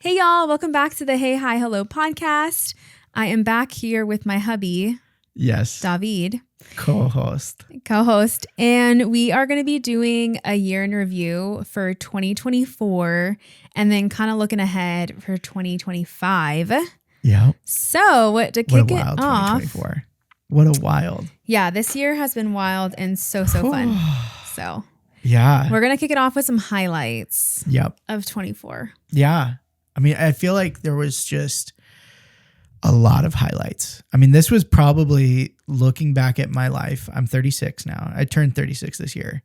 Hey y'all, welcome back to the Hey Hi Hello podcast. I am back here with my hubby, Yes. David, Co-host, and we are going to be doing a year in review for 2024 and then kind of looking ahead for 2025. Yeah. So to kick it off, 2024. What a wild. Yeah, this year has been wild and so fun. So yeah, we're going to kick it off with some highlights of 24. Yeah. I mean, I feel like there was just a lot of highlights. I mean, this was probably, looking back at my life, I'm 36 now. I turned 36 this year.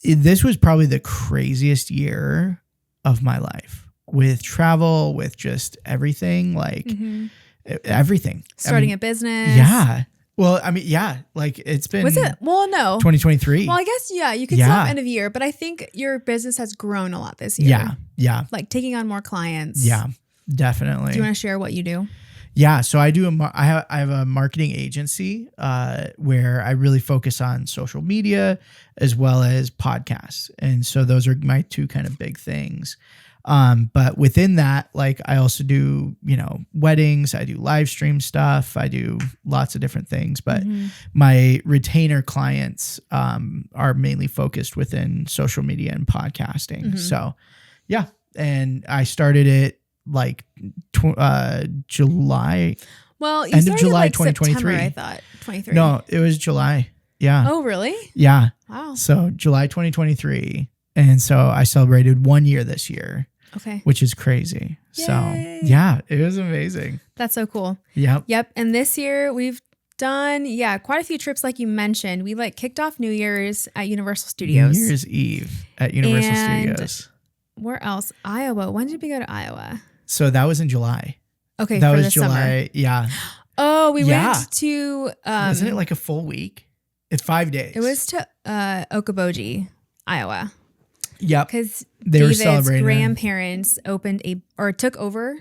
This was probably the craziest year of my life, with travel, with just everything, everything. Starting a business. Yeah. Well, I mean, yeah, like it's been. Was it? Well, no. 2023. Well, I guess, yeah, you could stop end of year, but I think your business has grown a lot this year. Yeah. Yeah. Like taking on more clients. Yeah, definitely. Do you want to share what you do? Yeah. So I do I have a marketing agency where I really focus on social media as well as podcasts. And so those are my two kind of big things. But within that, like I also do, weddings, I do live stream stuff, I do lots of different things, but my retainer clients are mainly focused within social media and podcasting. So yeah. And I started it like July. Well, you end of July like 2023. September, I thought 23. No, it was July. Yeah. Oh, really? Yeah. Wow. So July 2023. And so I celebrated 1 year this year. Okay. Which is crazy. Yay. So yeah, it was amazing. That's so cool. Yep. And this year we've done, quite a few trips like you mentioned. We kicked off New Year's at Universal Studios. New Year's Eve at Universal Studios. Where else? Iowa. When did we go to Iowa? So that was in July. Okay. That for was the July. Summer. Yeah. Oh, we went to... wasn't it like a full week? It's 5 days. It was to Okoboji, Iowa. Yep. Because they David's were celebrating. Grandparents took over,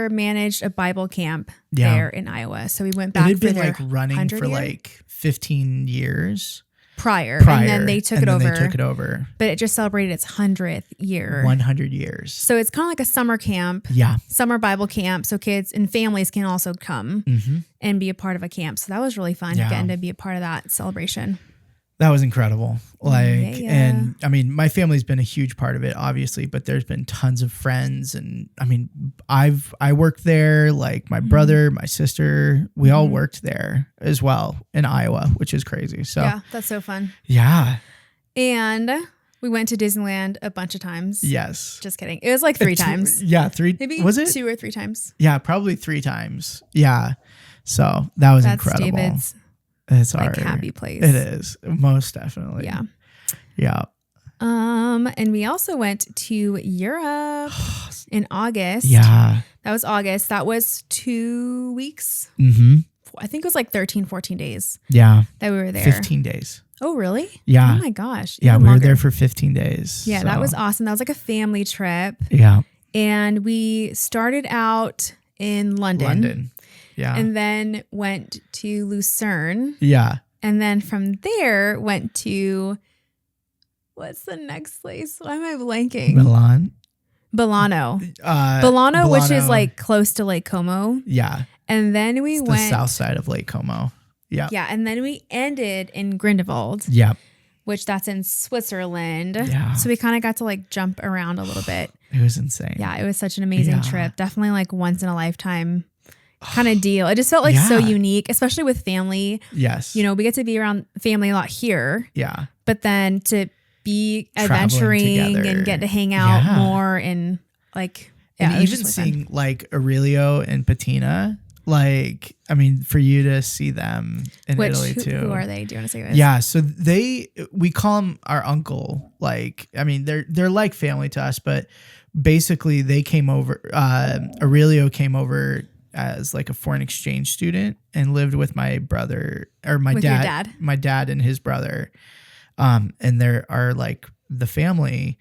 managed a Bible camp there in Iowa. So we went back. It had been for running for year? 15 years prior, and then they took it over. But it just celebrated its 100th year. 100 years. So it's kind of like a summer camp. Yeah. Summer Bible camp. So kids and families can also come and be a part of a camp. So that was really fun getting to be a part of that celebration. That was incredible. And I mean, my family's been a huge part of it, obviously, but there's been tons of friends. And I mean, I worked there, like my brother, my sister, we all worked there as well in Iowa, which is crazy. So yeah, that's so fun. Yeah. And we went to Disneyland a bunch of times. Yes. Just kidding. It was like 3 times. Yeah. 3. Maybe was it 2 or 3 times? Yeah, probably 3 times. Yeah. So that was incredible. David's it's like happy place. It is, most definitely. Yeah. Yeah. And we also went to Europe in August. Yeah. That was August. That was 2 weeks. I think it was like 13, 14 days. Yeah. That we were there. 15 days. Oh, really? Yeah. Oh my gosh. Yeah, we were there for 15 days. Yeah, that was awesome. That was like a family trip. Yeah. And we started out in London. Yeah. And then went to Lucerne. Yeah. And then from there went to, what's the next place? Why am I blanking? Bolano, which is like close to Lake Como. Yeah. And then we went the south side of Lake Como. Yeah. Yeah. And then we ended in Grindelwald. Yeah. Which that's in Switzerland. Yeah. So we kind of got to like jump around a little bit. It was insane. Yeah. It was such an amazing trip. Definitely like once in a lifetime kind of deal. It just felt like so unique, especially with family. Yes. We get to be around family a lot here. Yeah. But then to be adventuring and get to hang out more and like, and even seeing like Aurelio and Patina, like, I mean, for you to see them in Italy too. Who are they? Do you want to say this? Yeah. So we call them our uncle. Like, I mean, they're like family to us, but basically they came over, Aurelio came over as like a foreign exchange student and lived with my brother or my dad, my dad and his brother. And there are like the family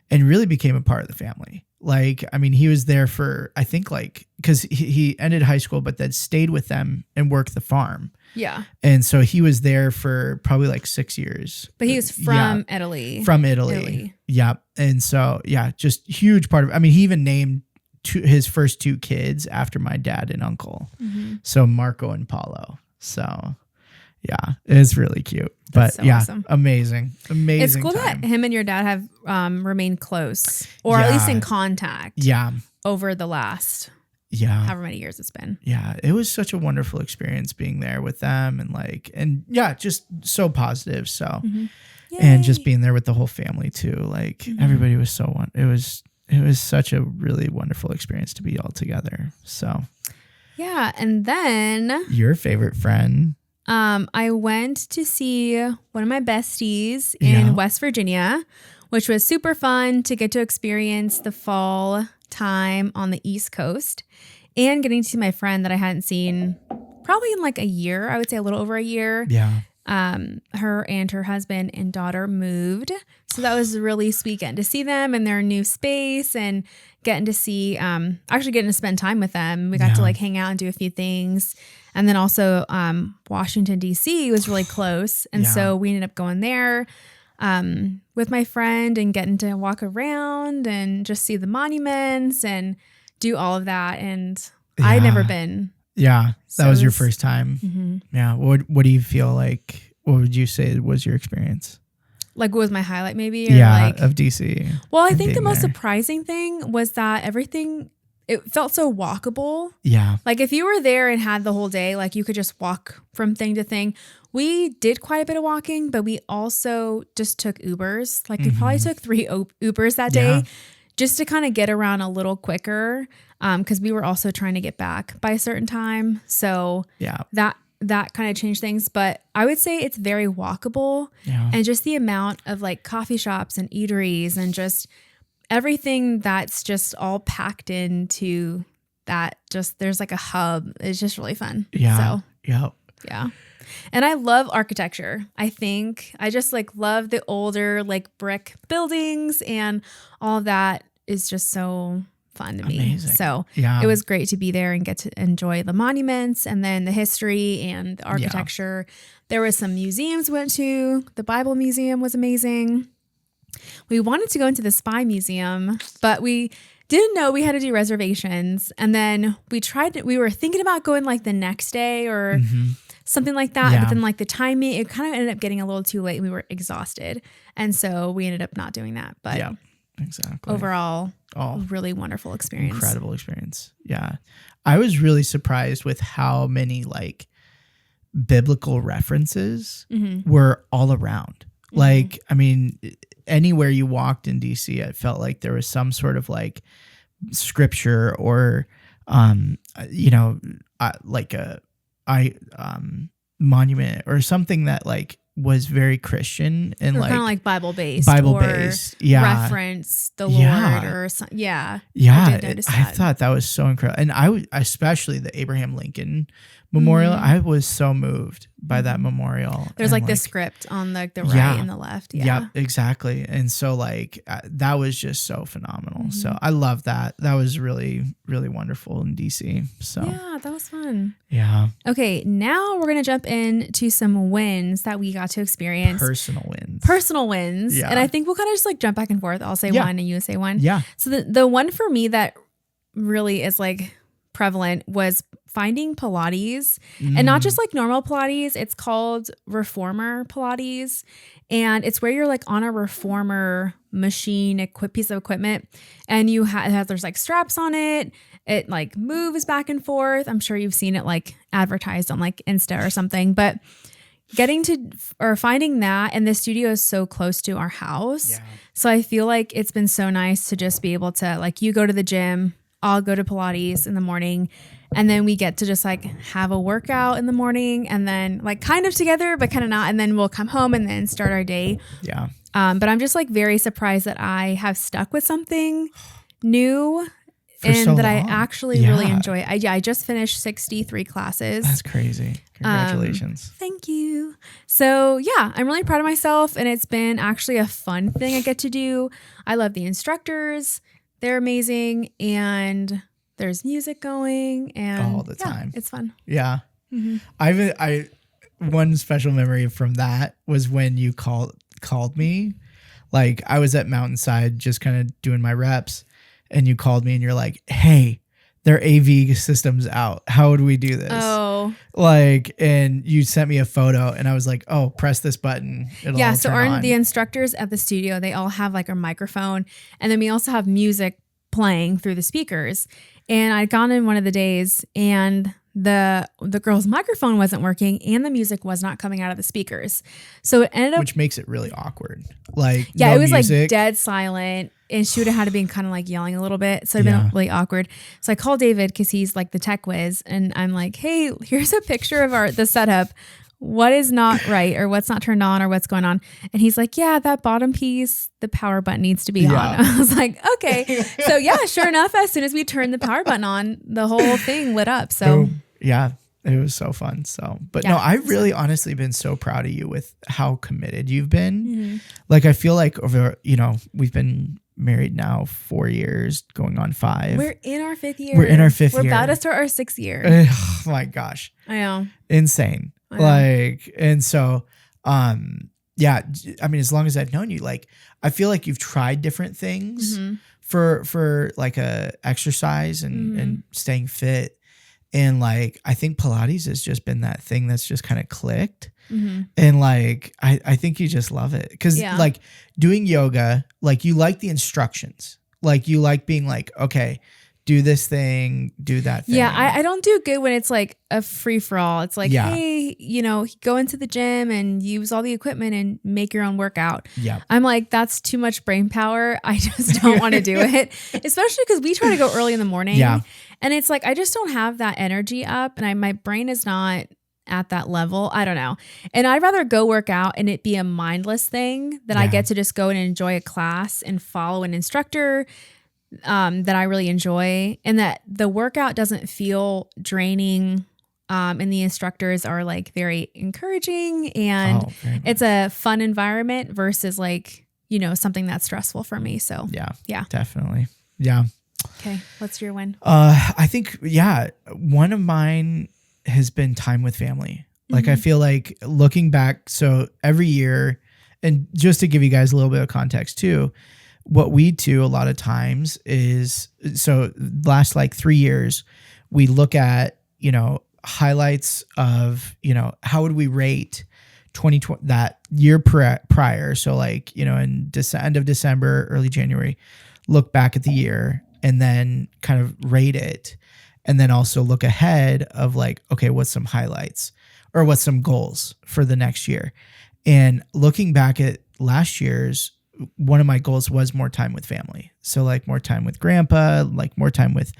and really became a part of the family. Like, I mean, he was there for, I think like because he ended high school, but then stayed with them and worked the farm. Yeah. And so he was there for probably like 6 years. But he was from Italy. From Italy. Yeah. And so, yeah, just huge part of, I mean, he even named his first 2 kids after my dad and uncle. Mm-hmm. So Marco and Paulo. So yeah, it's really cute. But so awesome. Amazing. It's cool time. That him and your dad have remained close, or at least in contact. Yeah. Over the last however many years it's been. Yeah, it was such a wonderful experience being there with them, and just so positive. So, mm-hmm. And just being there with the whole family too. Like mm-hmm. everybody was it was such a really wonderful experience to be all together. So, yeah, and then your favorite friend. I went to see one of my besties in West Virginia, which was super fun to get to experience the fall time on the East Coast and getting to see my friend that I hadn't seen probably in like a year. I would say a little over a year. Yeah. Her and her husband and daughter moved. So that was really sweet getting to see them in their new space and getting to see, actually getting to spend time with them. We got to like hang out and do a few things. And then also Washington, D.C. was really close. And so we ended up going there with my friend and getting to walk around and just see the monuments and do all of that. And I'd never been. Yeah, that was your first time. Mm-hmm. Yeah. What do you feel like? What would you say was your experience? Like, what was my highlight maybe? Or of DC. Well, I think the most surprising thing was that it felt so walkable. Yeah. Like if you were there and had the whole day, like you could just walk from thing to thing. We did quite a bit of walking, but we also just took Ubers. Like we probably took 3 Ubers that day just to kind of get around a little quicker. Because we were also trying to get back by a certain time. So that kind of changed things. But I would say it's very walkable. Yeah. And just the amount of like coffee shops and eateries and just everything that's just all packed into that, just there's like a hub. It's just really fun. Yeah. So, yeah. And I love architecture. I just like love the older like brick buildings, and all of that is just so fun to me. Amazing. So it was great to be there and get to enjoy the monuments and then the history and the architecture. There was some museums we went to. The Bible Museum was amazing. We wanted to go into the Spy Museum, but we didn't know we had to do reservations. And then we were thinking about going like the next day or something like that. Yeah. But then like the timing, it kind of ended up getting a little too late and we were exhausted. And so we ended up not doing that. But exactly. Overall, really wonderful experience. Incredible experience. Yeah. I was really surprised with how many like biblical references were all around. Like, I mean, anywhere you walked in DC, it felt like there was some sort of like scripture or, like a monument or something that like was very Christian and or like kind of like Bible based, reference the Lord or something. Yeah. I did notice that. I thought that was so incredible. And especially the Abraham Lincoln Memorial, I was so moved by that memorial. There's like the script on the right and the left. Yeah, exactly. And so like that was just so phenomenal. So I love that. That was really, really wonderful in DC. So yeah, that was fun. Yeah. Okay, now we're gonna jump into some wins that we got to experience. Personal wins. Yeah. And I think we'll kind of just like jump back and forth. I'll say one and you say one. Yeah. So the one for me that really is like prevalent was finding Pilates, and not just like normal Pilates. It's called reformer Pilates, and it's where you're like on a reformer machine, piece of equipment, and there's like straps on it. It like moves back and forth. I'm sure you've seen it like advertised on like Insta or something, but finding that, and the studio is so close to our house. Yeah. So I feel like it's been so nice to just be able to like, you go to the gym, I'll go to Pilates in the morning, and then we get to just like have a workout in the morning and then like kind of together, but kind of not. And then we'll come home and then start our day. Yeah. But I'm just like very surprised that I have stuck with something new that I actually really enjoy. I just finished 63 classes. That's crazy. Congratulations. Thank you. So yeah, I'm really proud of myself, and it's been actually a fun thing I get to do. I love the instructors. They're amazing, and there's music going and all the time. It's fun. Yeah. Mm-hmm. I one special memory from that was when you called me. Like I was at Mountainside just kind of doing my reps, and you called me and you're like, "Hey, their AV system's out. How would we do this?" Oh, like, and you sent me a photo, and I was like, "Oh, press this button." It'll all so turn on. the instructors at the studio, they all have like a microphone, and then we also have music playing through the speakers. And I'd gone in one of the days, and the girl's microphone wasn't working, and the music was not coming out of the speakers. So it ended up, which makes it really awkward. Like, yeah, no it was music. like dead silent, and she would have had to be kind of like yelling a little bit. So it'd been really awkward. So I called David because he's like the tech whiz, and I'm like, "Hey, here's a picture of the setup. What is not right, or what's not turned on, or what's going on?" And he's like, "Yeah, that bottom piece, the power button needs to be on." I was like, "Okay." So yeah, sure enough, as soon as we turned the power button on, the whole thing lit up. So boom. Yeah, it was so fun. So, but no, I really honestly been so proud of you with how committed you've been. Mm-hmm. Like, I feel like over, we've been married now 4 years, going on 5. We're in our 5th year. We're in our 5th year. We're about to start our 6th year. Oh my gosh. I know. Insane. Like, and so, yeah, I mean, as long as I've known you, like, I feel like you've tried different things for like a exercise and staying fit. And like, I think Pilates has just been that thing that's just kind of clicked. And like, I think you just love it. Cause like doing yoga, like you like the instructions, like you like being like, okay, do this thing, do that thing. Yeah, I don't do good when it's like a free for all. It's like, hey, go into the gym and use all the equipment and make your own workout. Yeah. I'm like, that's too much brain power. I just don't want to do it, especially because we try to go early in the morning. Yeah. And it's like, I just don't have that energy up, and my brain is not at that level. I don't know. And I'd rather go work out and it be a mindless thing that I get to just go and enjoy a class and follow an instructor that I really enjoy, and that the workout doesn't feel draining. And the instructors are like very encouraging, and it's a fun environment versus like, something that's stressful for me. So yeah, definitely. Yeah. Okay. What's your win? I think, one of mine has been time with family. Like, I feel like looking back, so every year, and just to give you guys a little bit of context too, what we do a lot of times is, so last like 3 years, we look at, highlights of, how would we rate 2020, that year prior. So like, in end of December, early January, look back at the year and then kind of rate it. And then also look ahead of like, okay, what's some highlights or what's some goals for the next year? And looking back at last year's, one of my goals was more time with family. So like more time with grandpa, like more time with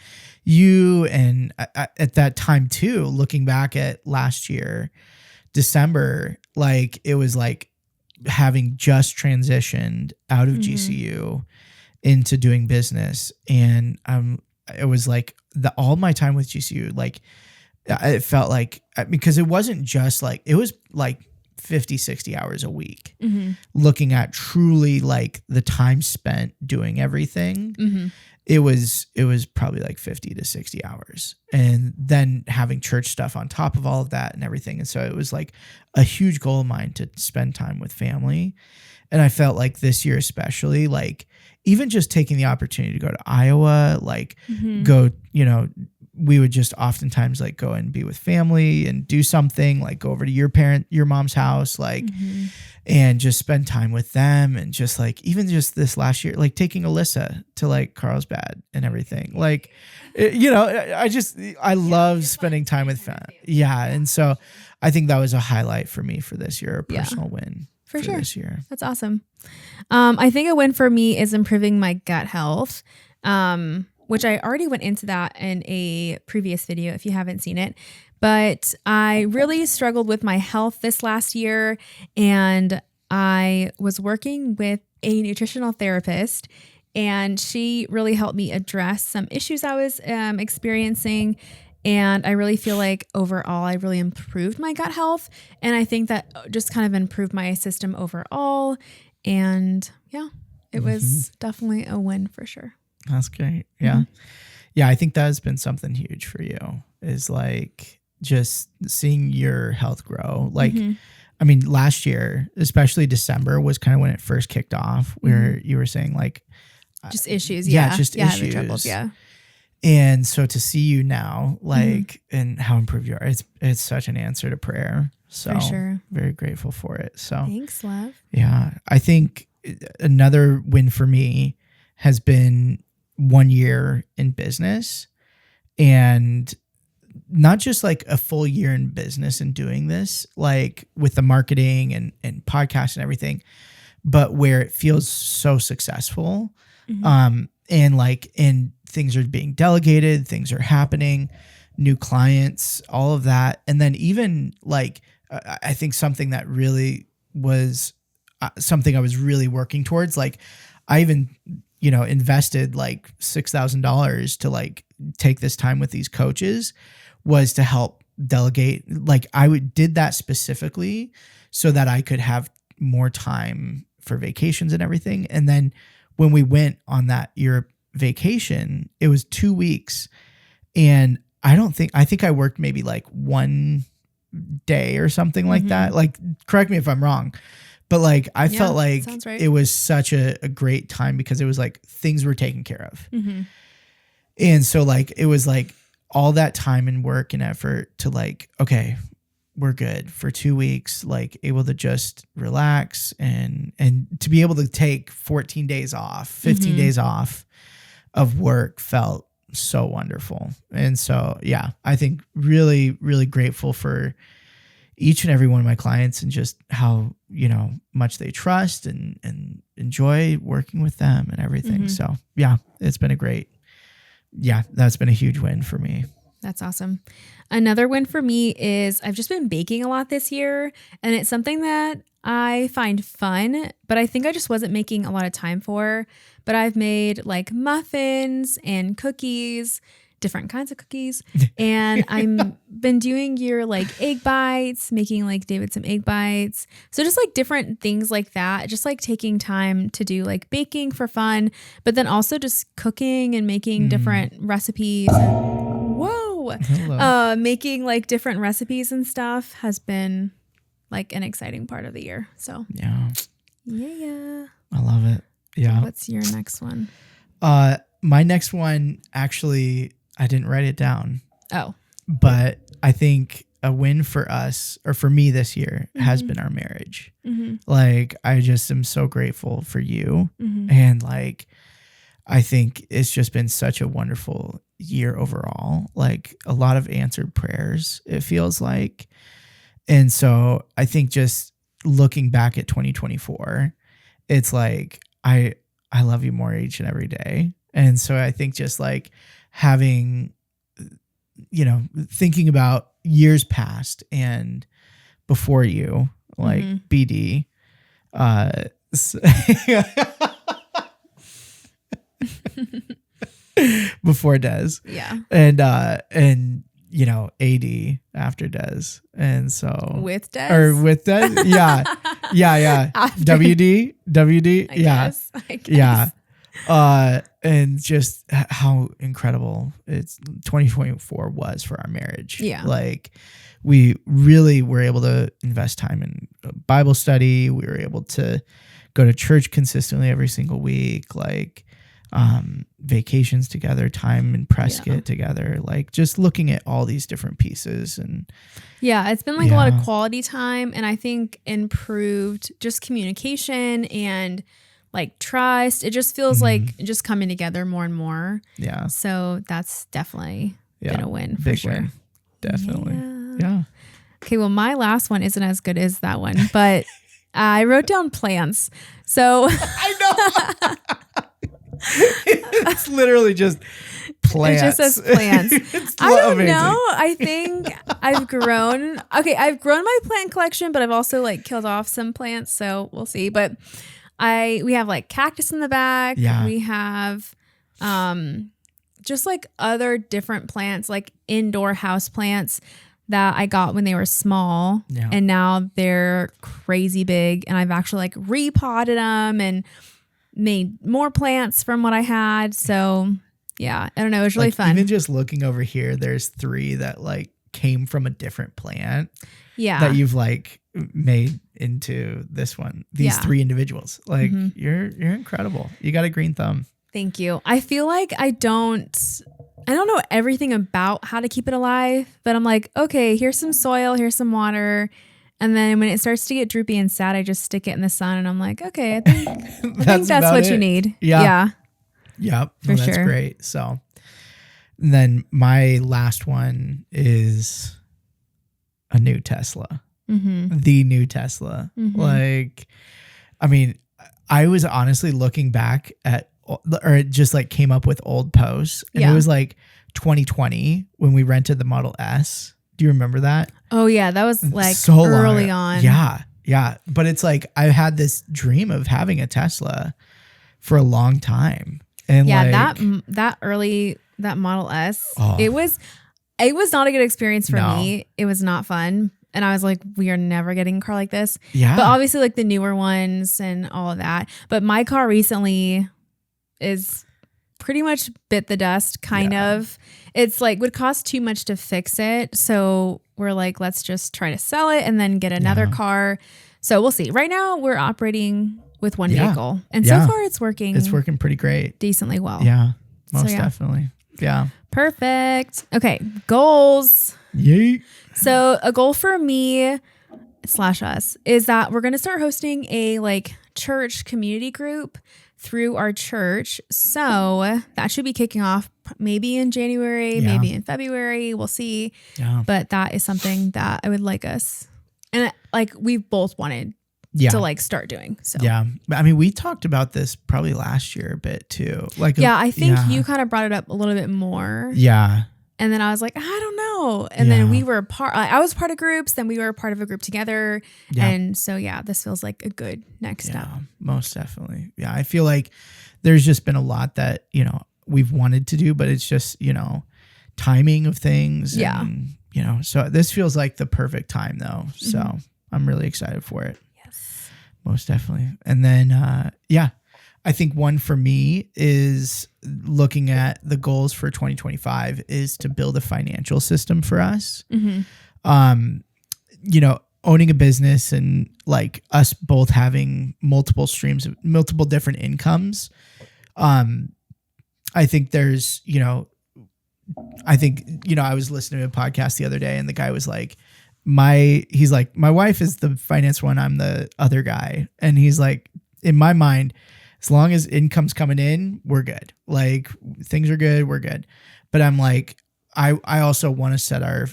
you. And at that time too, looking back at last year, December, like it was like having just transitioned out of GCU into doing business. And it was like all my time with GCU, like it felt like, because it wasn't just like, it was like 50, 60 hours a week, looking at truly like the time spent doing everything. It was probably like 50 to 60 hours, and then having church stuff on top of all of that and everything. And so it was like a huge goal of mine to spend time with family. And I felt like this year, especially, like even just taking the opportunity to go to Iowa, like go, we would just oftentimes like go and be with family and do something, like go over to your mom's house, like, and just spend time with them. And just like, even just this last year, like taking Alyssa to like Carlsbad and everything, like, I love spending time with family. Yeah. And so I think that was a highlight for me for this year, a personal win for sure this year. That's awesome. I think a win for me is improving my gut health. Which I already went into that in a previous video if you haven't seen it. But I really struggled with my health this last year, and I was working with a nutritional therapist, and she really helped me address some issues I was experiencing. And I really feel like overall, I really improved my gut health. And I think that just kind of improved my system overall. And yeah, it was definitely a win for sure. That's great. Yeah. Yeah, I think that has been something huge for you, is like just seeing your health grow. Like, I mean, last year, especially December was kind of when it first kicked off, where you were saying like, Just issues. just Yeah. issues. The troubles. Yeah. And so to see you now, like, and how improved you are, it's such an answer to prayer. So For sure. very grateful for it. So Thanks, love. yeah, I think another win for me has been 1 year in business, and not just like a full year in business and doing this, like with the marketing and podcast and everything, but where it feels so successful. And like, and things are being delegated, things are happening, new clients, all of that. And then even like, I think something that really was something I was really working towards, like I even, invested like $6,000 to like take this time with these coaches, was to help delegate. Like did that specifically so that I could have more time for vacations and everything. And then when we went on that Europe vacation, it was 2 weeks, and I think I worked maybe like 1 day or something like that. Like, correct me if I'm wrong, but like I felt like right. it was such a great time because it was like things were taken care of. And so like it was like all that time and work and effort to like, okay, we're good for 2 weeks, like able to just relax and to be able to take 14 days off, 15 days off of work felt so wonderful. And so, yeah, I think really, really grateful for each and every one of my clients and just how, much they trust and enjoy working with them and everything. So yeah, that's been a huge win for me. That's awesome. Another win for me is I've just been baking a lot this year, and it's something that I find fun, but I think I just wasn't making a lot of time for. But I've made like muffins and cookies, different kinds of cookies, and I'm been doing your like egg bites, making like David some egg bites. So just like different things like that, just like taking time to do like baking for fun, but then also just cooking and making different recipes. Making like different recipes and stuff has been like an exciting part of the year. So yeah, I love it. Yeah. So what's your next one? My next one, actually, I didn't write it down. Oh, but I think a win for us, or for me this year, has been our marriage. Like, I just am so grateful for you. And like, I think it's just been such a wonderful year overall, like a lot of answered prayers, it feels like. And so I think just looking back at 2024, it's like, I love you more each and every day. And so I think just like having, thinking about years past and before you, like BD, before Des. Yeah. And AD after Des. And so with Des? Or with Des? Yeah. WD. I guess. Yeah. And just how incredible 2024 was for our marriage. Yeah. Like, we really were able to invest time in Bible study. We were able to go to church consistently every single week, like vacations together, time in Prescott together, like just looking at all these different pieces. And it's been like a lot of quality time, and I think improved just communication and like trust. It just feels like just coming together more and more. Yeah. So that's definitely been a win for Big sure. Win. Definitely. Yeah. Okay. Well, my last one isn't as good as that one, but I wrote down plants. So I know. It's literally just plants. It just says plants. I don't amazing. know. I think I've grown. Okay, I've grown my plant collection, but I've also like killed off some plants, so we'll see. But we have like cactus in the back. Yeah. We have just like other different plants, like indoor house plants that I got when they were small, and now they're crazy big. And I've actually like repotted them and made more plants from what I had. So Yeah. I don't know. It was really like, fun. Even just looking over here, there's 3 that like came from a different plant. Yeah. That you've like made into this one. These 3 individuals. Like you're incredible. You got a green thumb. Thank you. I feel like I don't know everything about how to keep it alive, but I'm like, okay, here's some soil, here's some water. And then when it starts to get droopy and sad, I just stick it in the sun and I'm like, okay, I think that's what you need. Yeah. Yep. For that's sure. Great. So then my last one is a new Tesla. The new Tesla. Like, I mean, I was honestly looking back at, or it just like came up with old posts, and it was like 2020 when we rented the Model S. Do you remember that? Oh yeah, that was like so early long. on. Yeah. But it's like I had this dream of having a Tesla for a long time, and yeah, like, that Model S, it was not a good experience for me. It was not fun. And I was like, we are never getting a car like this. Yeah. But obviously like the newer ones and all of that. But my car recently is pretty much bit the dust, kind of. It's like would cost too much to fix it. So we're like, let's just try to sell it and then get another car. So we'll see. Right now we're operating with one vehicle. And so far it's working. It's working pretty great. Decently well. Yeah. Most definitely. Yeah. Perfect. Okay. Goals. Yay. So a goal for me / us is that we're going to start hosting a like church community group through our church. So that should be kicking off maybe in January, maybe in February. We'll see. Yeah. But that is something that I would like us, and like we've both wanted to like start doing. So yeah, I mean, we talked about this probably last year a bit too. Like, I think you kind of brought it up a little bit more. Yeah. And then I was like, I don't know. And then we were I was part of groups, then we were part of a group together. Yeah. And so, this feels like a good next step. Most definitely. Yeah. I feel like there's just been a lot that, we've wanted to do, but it's just, timing of things. Yeah. And, so this feels like the perfect time though. So I'm really excited for it. Yes. Most definitely. And then, I think one for me is looking at the goals for 2025 is to build a financial system for us. Owning a business and like us both having multiple streams of multiple different incomes. I think there's, I was listening to a podcast the other day and the guy was like, my wife is the finance one. I'm the other guy. And he's like, in my mind, as long as income's coming in, we're good. Like things are good, we're good. But I'm like, I also want to set our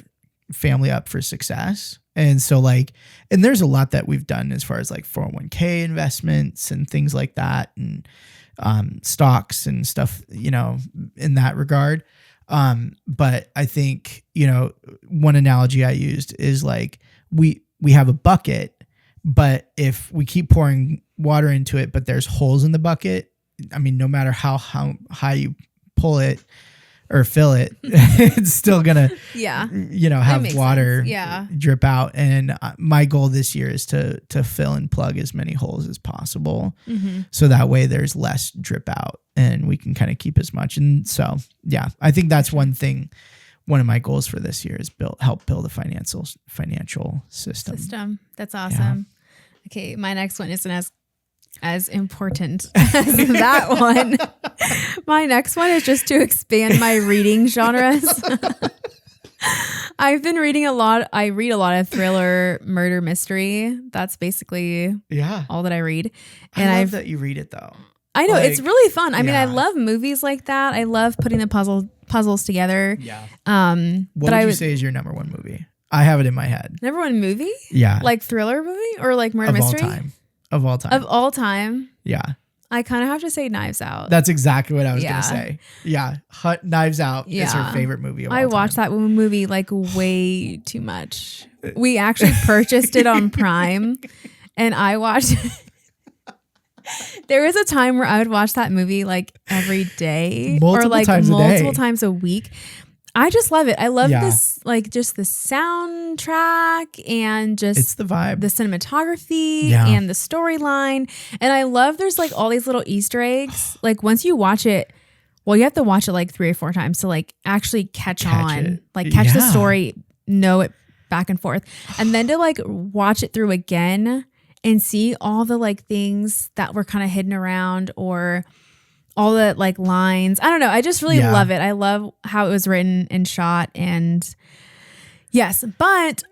family up for success. And so like, and there's a lot that we've done as far as like 401k investments and things like that, and stocks and stuff, in that regard. But I think, one analogy I used is like, we have a bucket, but if we keep pouring water into it, but there's holes in the bucket, I mean, no matter how high you pull it or fill it, it's still gonna, have water drip out. And my goal this year is to fill and plug as many holes as possible, so that way there's less drip out and we can kind of keep as much. And so, I think that's one thing. One of my goals for this year is help build a financial system. That's awesome. Okay, my next one isn't as important as that one. My next one is just to expand my reading genres. I've been reading a lot. I read a lot of thriller, murder, mystery. That's basically all that I read. And I love that you read it though. I know, it's really fun. I mean, I love movies like that. I love putting the puzzles together. Yeah. What would you say is your number one movie? I have it in my head. Number one movie? Yeah. Like thriller movie or like murder mystery? Of all time. Of all time. Yeah. I kind of have to say Knives Out. That's exactly what I was going to say. Yeah. Knives Out is her favorite movie of all time. I watched that movie like way too much. We actually purchased it on Prime and I watched it. There was a time where I would watch that movie like every day multiple times a week. I just love it. I love this, like just the soundtrack and just it's the vibe, the cinematography and the storyline. And I love there's like all these little Easter eggs. Like once you watch it well, you have to watch it like 3 or 4 times to like actually catch on, it. like catch the Yeah. story, know it back and forth. And then to like watch it through again and see all the like things that were kind of hidden around or all the like lines. I don't know. I just really love it. I love how it was written and shot. And yes, but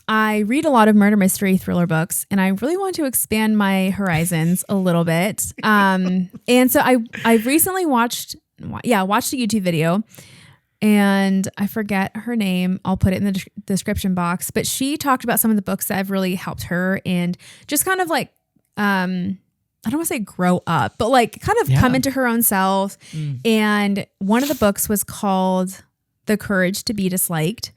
I read a lot of murder mystery thriller books, and I really want to expand my horizons a little bit. And so I recently watched a YouTube video, and I forget her name. I'll put it in the description box. But she talked about some of the books that have really helped her, and just kind of like I don't want to say grow up, but like kind of come into her own self. And one of the books was called The Courage to Be Disliked,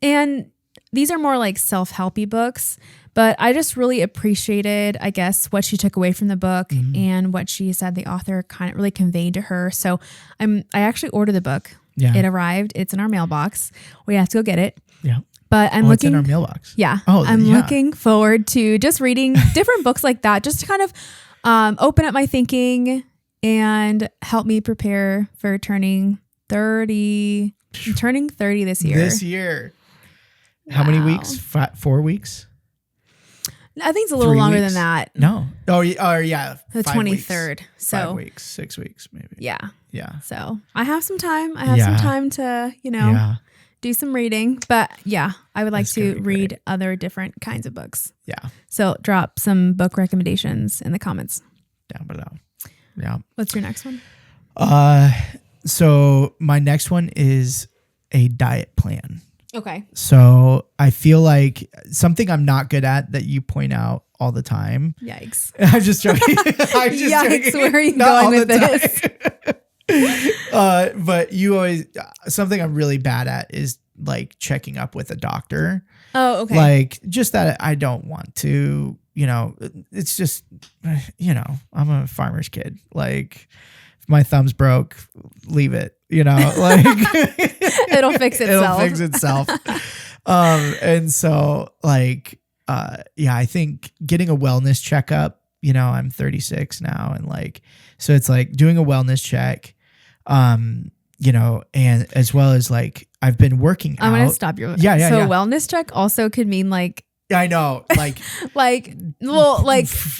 and these are more like self-helpy books, but I just really appreciated, I guess, what she took away from the book and what she said the author kind of really conveyed to her. So I actually ordered the book. Yeah. It arrived. It's in our mailbox. We have to go get it. Yeah. But I'm looking it's in our mailbox. Yeah. I'm looking forward to just reading different books like that, just to kind of open up my thinking and help me prepare for turning 30. I'm turning 30 this year. How many weeks? 4 weeks? I think it's a little longer than that. No. Oh, yeah. The 23rd. So 5 weeks, 6 weeks, maybe. Yeah. Yeah. So I have some time. I have some time to, do some reading. But yeah, I would like to read other different kinds of books. Yeah. So drop some book recommendations in the comments. Down below. Yeah. What's your next one? So my next one is a diet plan. Okay. So I feel like something I'm not good at that you point out all the time. Yikes. I'm just joking. Yikes. Where are you going with this? But you always, something I'm really bad at is like checking up with a doctor. Oh, okay. Like just that I don't want to, it's just, I'm a farmer's kid. Like if my thumb's broke, leave it. Like it'll fix itself. It'll fix itself. And so like, I think getting a wellness checkup, I'm 36 now. And like, so it's like doing a wellness check, and as well as like, I've been working out. I'm going to stop you. Yeah. So wellness check also could mean like, I know, like, like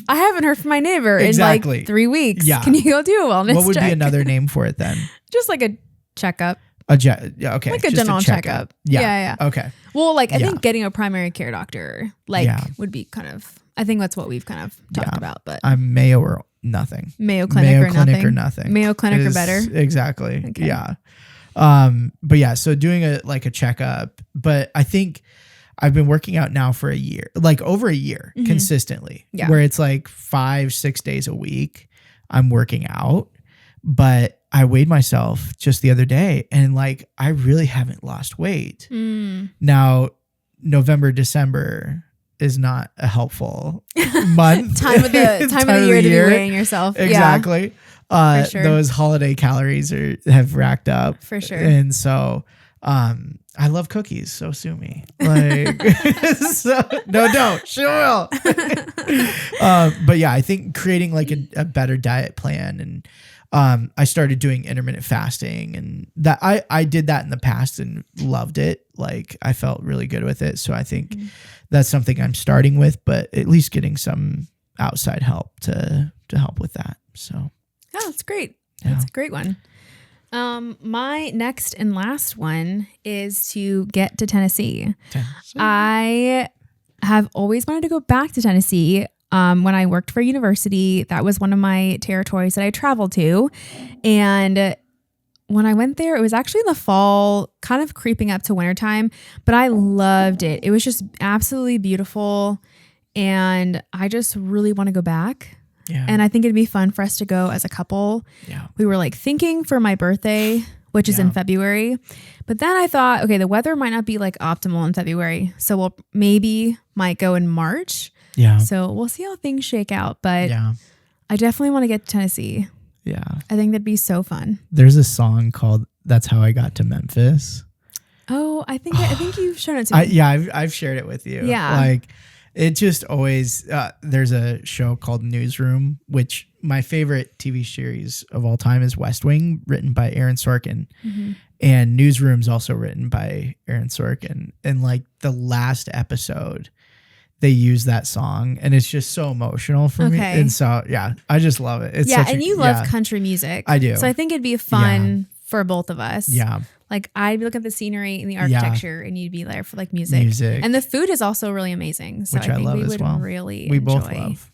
I haven't heard from my neighbor in like 3 weeks. Yeah. Can you go do a wellness check? What would be another name for it then? Just like a checkup. Okay. Like a general checkup. Yeah. Okay. Well, like I think getting a primary care doctor would be kind of, I think that's what we've kind of talked about, but I'm Mayo or nothing. Mayo Clinic or nothing. Mayo Clinic or better. Exactly. Okay. Yeah. But yeah, so doing a checkup, but I think I've been working out now for a year, like over a year consistently, where it's like 5-6 days a week I'm working out, but I weighed myself just the other day and like, I really haven't lost weight. Now, November, December is not a helpful month. time of the year to be weighing yourself. Exactly. For sure. Those holiday calories have racked up. For sure. And so, I love cookies, so sue me. Like, no, don't. She will. But yeah, I think creating like a better diet plan, and I started doing intermittent fasting, and that I did that in the past and loved it. Like I felt really good with it. So I think that's something I'm starting with, but at least getting some outside help to help with that. So yeah, that's great. That's a great one. My next and last one is to get to Tennessee. I have always wanted to go back to Tennessee. When I worked for university, that was one of my territories that I traveled to. And when I went there, it was actually in the fall, kind of creeping up to wintertime, but I loved it. It was just absolutely beautiful. And I just really want to go back. Yeah. And I think it'd be fun for us to go as a couple. Yeah. We were like thinking for my birthday, which is in February. But then I thought, okay, the weather might not be like optimal in February. So we'll might go in March. Yeah. So we'll see how things shake out. But I definitely want to get to Tennessee. Yeah. I think that'd be so fun. There's a song called That's How I Got to Memphis. Oh, I think you've shown it to me. I've shared it with you. Yeah. Like it just always, there's a show called Newsroom, which my favorite TV series of all time is West Wing, written by Aaron Sorkin. Mm-hmm. And Newsroom's also written by Aaron Sorkin. And like the last episode, they use that song, and it's just so emotional for me. And so, yeah, I just love it. It's and you love country music. I do. So I think it'd be fun for both of us. Yeah. Like I'd be looking at the scenery and the architecture, and you'd be there for like music. And the food is also really amazing. So which I think love we as would well. really we enjoy. both love.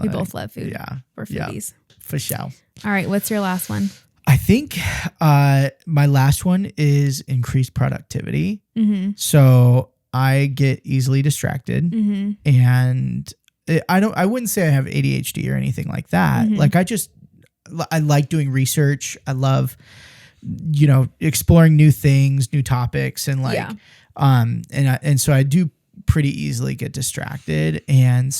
We both love food. Yeah. We're foodies. For sure. All right. What's your last one? I think my last one is increased productivity. Mm-hmm. So I get easily distracted, Mm-hmm. and I wouldn't say I have ADHD or anything like that. Mm-hmm. Like I like doing research. I love, exploring new things, new topics, and like, and so I do pretty easily get distracted. And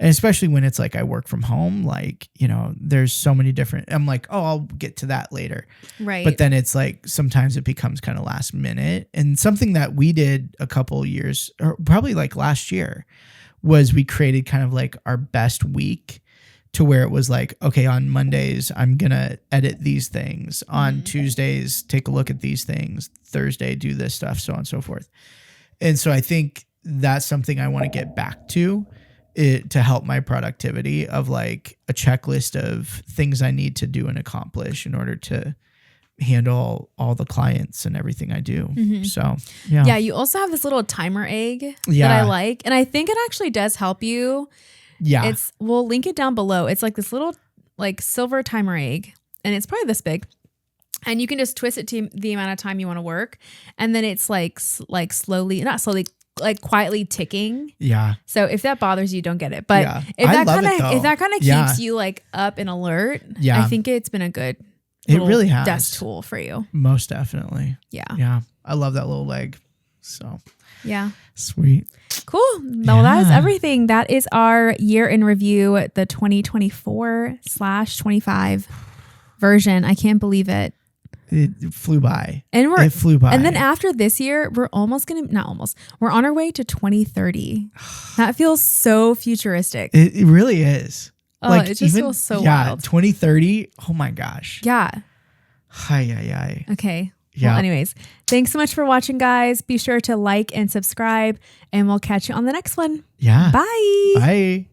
especially when it's like I work from home, like, there's so many different, I'm like, oh, I'll get to that later. Right. But then it's like, sometimes it becomes kind of last minute. And something that we did a couple years, or probably like last year, was we created kind of like our best week, to where it was like, okay, on Mondays, I'm going to edit these things. On Tuesdays, take a look at these things. Thursday, do this stuff, so on and so forth. And so I think that's something I want to get back to help my productivity, of like a checklist of things I need to do and accomplish in order to handle all the clients and everything I do. Mm-hmm. So, yeah. Yeah. You also have this little timer egg that I like. And I think it actually does help you. Yeah. We'll link it down below. It's like this little like silver timer egg, and it's probably this big. And you can just twist it to the amount of time you want to work. And then it's like slowly, not slowly, like quietly ticking. Yeah. So if that bothers you, don't get it. But if that kind of keeps you like up and alert, I think it's been a good really has desk tool for you. Most definitely. Yeah. Yeah. I love that little leg. So yeah. Sweet. Cool. Well, that is everything. That is our year in review, the 2024/25 version. I can't believe it. It flew by. It flew by. And then after this year, we're we're on our way to 2030. That feels so futuristic. It really is. Oh, like, it just feels so wild. 2030. Oh my gosh. Yeah. Hi. Okay. Yeah. Well, anyways, thanks so much for watching, guys. Be sure to like and subscribe, and we'll catch you on the next one. Yeah. Bye. Bye.